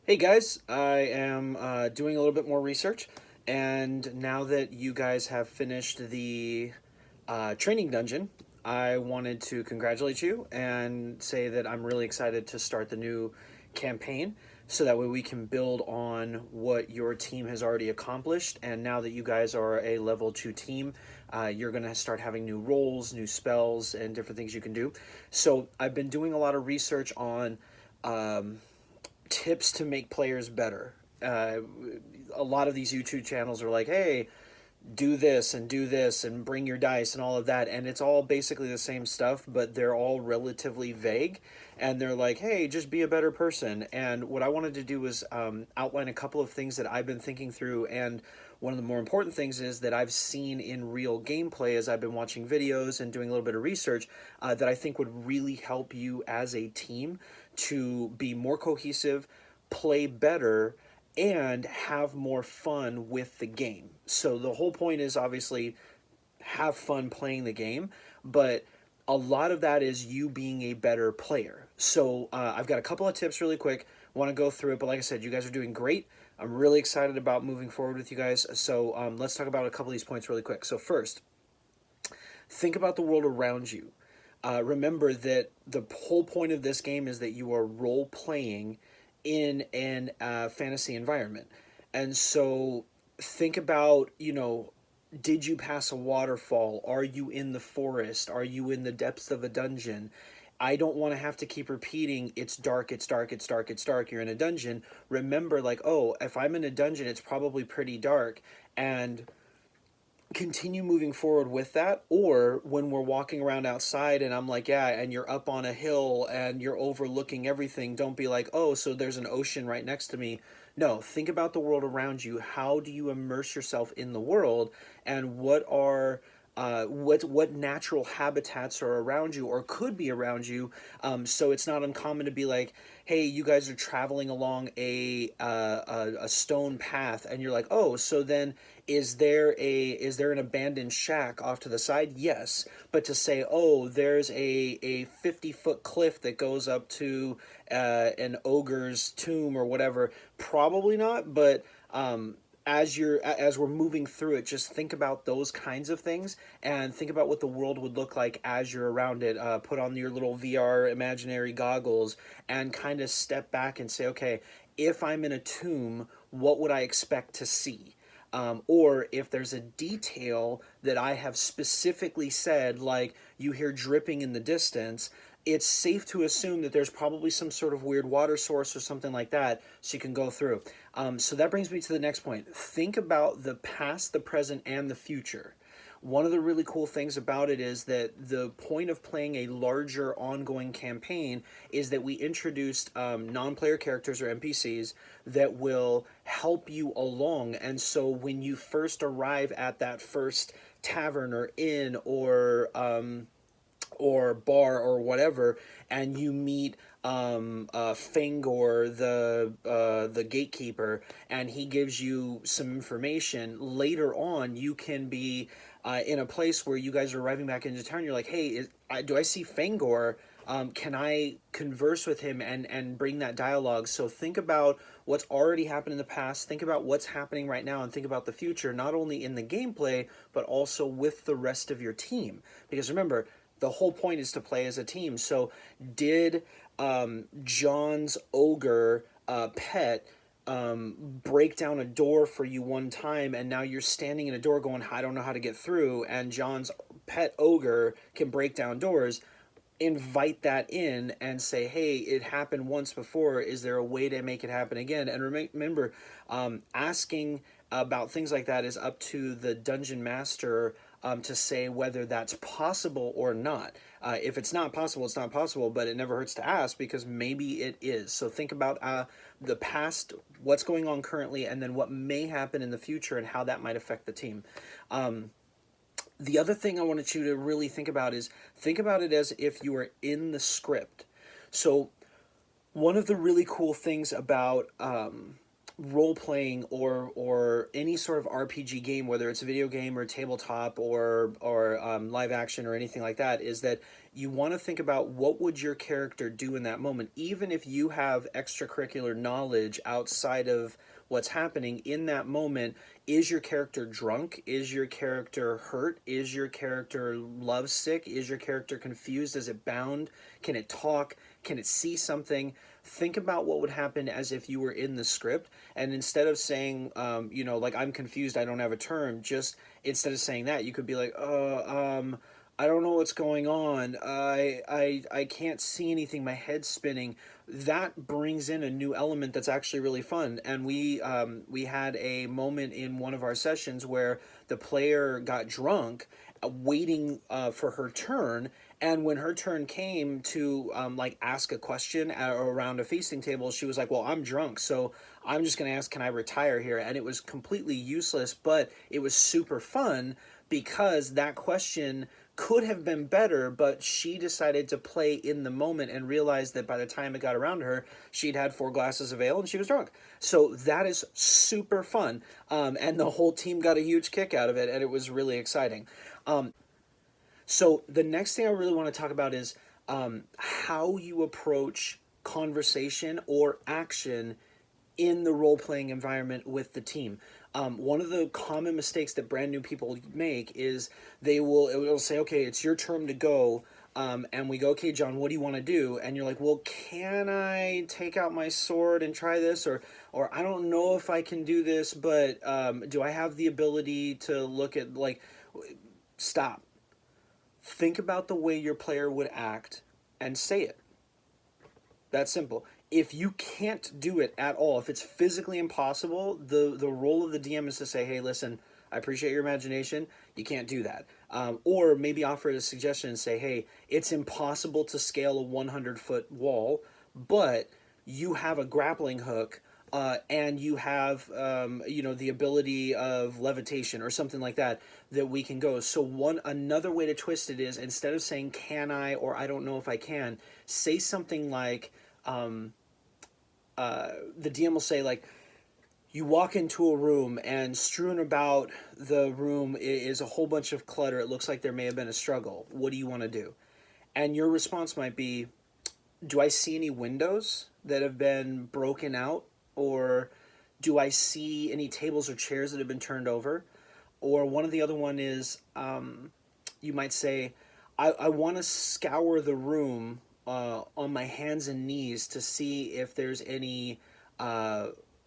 Hey guys, I am doing a little bit more research, and now that you guys have finished the training dungeon, I wanted to congratulate you and say that I'm really excited to start the new campaign so that way we can build on what your team has already accomplished. And now that you guys are a level 2 team, you're going to start having new roles, new spells, and different things you can do. So I've been doing a lot of research on. Um, Tips to make players better. A lot of these YouTube channels are like, hey, do this and bring your dice and all of that. And it's all basically the same stuff, but they're all relatively vague. And they're like, hey, just be a better person. And what I wanted to do was outline a couple of things that I've been thinking through. And one of the more important things is that I've seen in real gameplay as I've been watching videos and doing a little bit of research that I think would really help you as a team to be more cohesive, play better, and have more fun with the game. So the whole point is obviously have fun playing the game, but a lot of that is you being a better player. So I've got a couple of tips really quick. Want to go through it, but like I said, you guys are doing great. I'm really excited about moving forward with you guys. So let's talk about a couple of these points really quick. So first, think about the world around you. Remember that the whole point of this game is that you are role playing in an fantasy environment. And so think about, did you pass a waterfall? Are you in the forest? Are you in the depths of a dungeon? I don't want to have to keep repeating, it's dark, it's dark, it's dark, it's dark, you're in a dungeon. Remember, like, oh, if I'm in a dungeon, it's probably pretty dark. And continue moving forward with that. Or when we're walking around outside and I'm like, yeah, and you're up on a hill and you're overlooking everything, don't be like, oh, so there's an ocean right next to me. No, think about the world around you. How do you immerse yourself in the world, and what natural habitats are around you or could be around you? So it's not uncommon to be like, hey, you guys are traveling along a stone path, and you're like, oh, so then is there an abandoned shack off to the side? Yes, but to say, oh, there's a 50-foot cliff that goes up to an ogre's tomb or whatever, probably not. But as we're moving through it, just think about those kinds of things and think about what the world would look like as you're around it. Put on your little VR imaginary goggles and kind of step back and say, okay, if I'm in a tomb, what would I expect to see? Or if there's a detail that I have specifically said, like you hear dripping in the distance, it's safe to assume that there's probably some sort of weird water source or something like that, so you can go through. So that brings me to the next point. Think about the past, the present, and the future. One of the really cool things about it is that the point of playing a larger ongoing campaign is that we introduced non-player characters or NPCs that will help you along. And so when you first arrive at that first tavern or inn or bar or whatever, and you meet Fangor, the gatekeeper, and he gives you some information. Later on, you can be in a place where you guys are arriving back into town. You're like, hey, do I see Fangor? Can I converse with him and bring that dialogue? So think about what's already happened in the past, think about what's happening right now, and think about the future, not only in the gameplay, but also with the rest of your team. Because remember, the whole point is to play as a team. So did John's ogre pet break down a door for you one time, and now you're standing in a door going, I don't know how to get through, and John's pet ogre can break down doors? Invite that in and say, hey, it happened once before, is there a way to make it happen again? And remember, asking about things like that is up to the dungeon master to say whether that's possible or not. If it's not possible, it's not possible, but it never hurts to ask, because maybe it is. So think about the past, what's going on currently, and then what may happen in the future and how that might affect the team. The other thing I wanted you to really think about is think about it as if you were in the script. So one of the really cool things about role playing or any sort of RPG game, whether it's a video game or tabletop or live action or anything like that, is that you want to think about what would your character do in that moment, even if you have extracurricular knowledge outside of what's happening in that moment. Is your character drunk? Is your character hurt? Is your character lovesick? Is your character confused? Is it bound? Can it talk? Can it see something? Think about what would happen as if you were in the script, and instead of saying, like, I'm confused, I don't have a term, just instead of saying that, you could be like, I don't know what's going on. I can't see anything. My head's spinning. That brings in a new element that's actually really fun. And we had a moment in one of our sessions where the player got drunk, waiting for her turn. And when her turn came to like ask a question around a feasting table, she was like, "Well, I'm drunk, so I'm just going to ask, can I retire here?" And it was completely useless, but it was super fun because that question could have been better, but she decided to play in the moment and realized that by the time it got around to her, she'd had 4 glasses of ale and she was drunk. So that is super fun. And the whole team got a huge kick out of it, and it was really exciting. So the next thing I really want to talk about is how you approach conversation or action in the role-playing environment with the team. One of the common mistakes that brand new people make is it will say, okay, it's your turn to go. And we go, okay, John, what do you want to do? And you're like, well, can I take out my sword and try this? Or I don't know if I can do this, but do I have the ability to look at, like, stop. Think about the way your player would act and say it. That's simple. If you can't do it at all, if it's physically impossible, the role of the DM is to say, hey, listen, I appreciate your imagination. You can't do that. Or maybe offer a suggestion and say, hey, it's impossible to scale a 100-foot wall, but you have a grappling hook, and you have the ability of levitation or something like that we can go. So another way to twist it is, instead of saying can I or I don't know if I can, say something like the DM will say, like, you walk into a room and strewn about the room is a whole bunch of clutter. It looks like there may have been a struggle. What do you want to do? And your response might be, do I see any windows that have been broken out? Or do I see any tables or chairs that have been turned over? Or one of the other one is, you might say, I want to scour the room on my hands and knees to see if there's any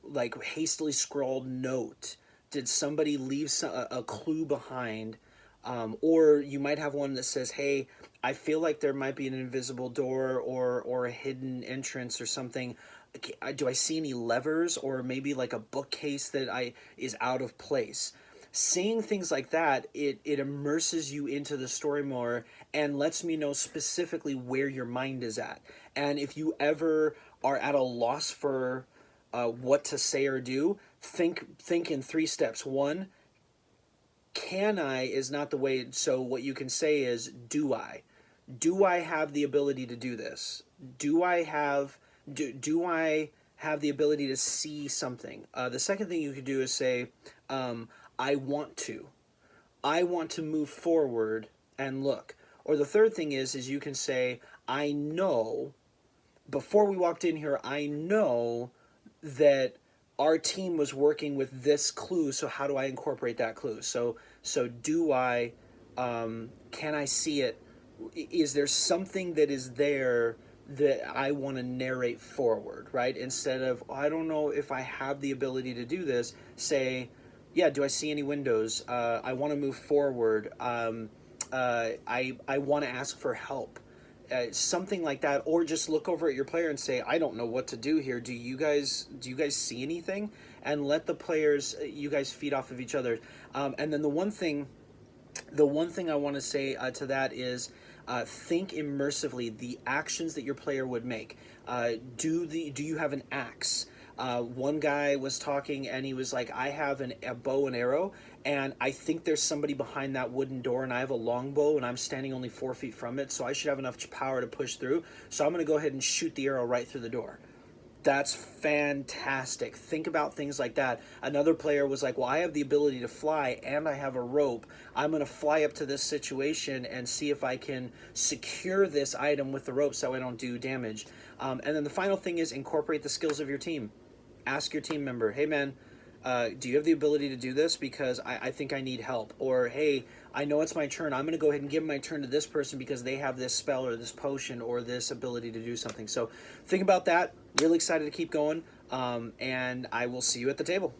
like hastily scrawled note. Did somebody leave a clue behind? Or you might have one that says, hey, I feel like there might be an invisible door or a hidden entrance or something. Do I see any levers, or maybe like a bookcase that is out of place? Seeing things like that, it immerses you into the story more and lets me know specifically where your mind is at. And if you ever are at a loss for what to say or do, think in 3 steps. 1, can I is not the way. So what you can say is, do I? Do I have the ability to do this? Do I have the ability to see something? The second thing you could do is say, I want to. I want to move forward and look. Or the third thing is you can say, I know, before we walked in here, I know that our team was working with this clue, so how do I incorporate that clue? So do I, can I see it? Is there something that is there that I want to narrate forward, right? Instead of, I don't know if I have the ability to do this, say, yeah, do I see any windows? I want to move forward. I want to ask for help. Something like that. Or just look over at your player and say, I don't know what to do here. Do you guys see anything? And let the players, you guys feed off of each other. And then the one thing I want to say to that is, think immersively the actions that your player would make. Do you have an axe? One guy was talking and he was like, I have a bow and arrow, and I think there's somebody behind that wooden door, and I have a longbow and I'm standing only 4 feet from it, so I should have enough power to push through. So I'm going to go ahead and shoot the arrow right through the door. That's fantastic. Think about things like that. Another player was like, well, I have the ability to fly and I have a rope. I'm going to fly up to this situation and see if I can secure this item with the rope so I don't do damage. And then the final thing is incorporate the skills of your team. Ask your team member, hey man, do you have the ability to do this? Because I think I need help. Or, hey, I know it's my turn. I'm going to go ahead and give my turn to this person because they have this spell or this potion or this ability to do something. So think about that. Really excited to keep going. And I will see you at the table.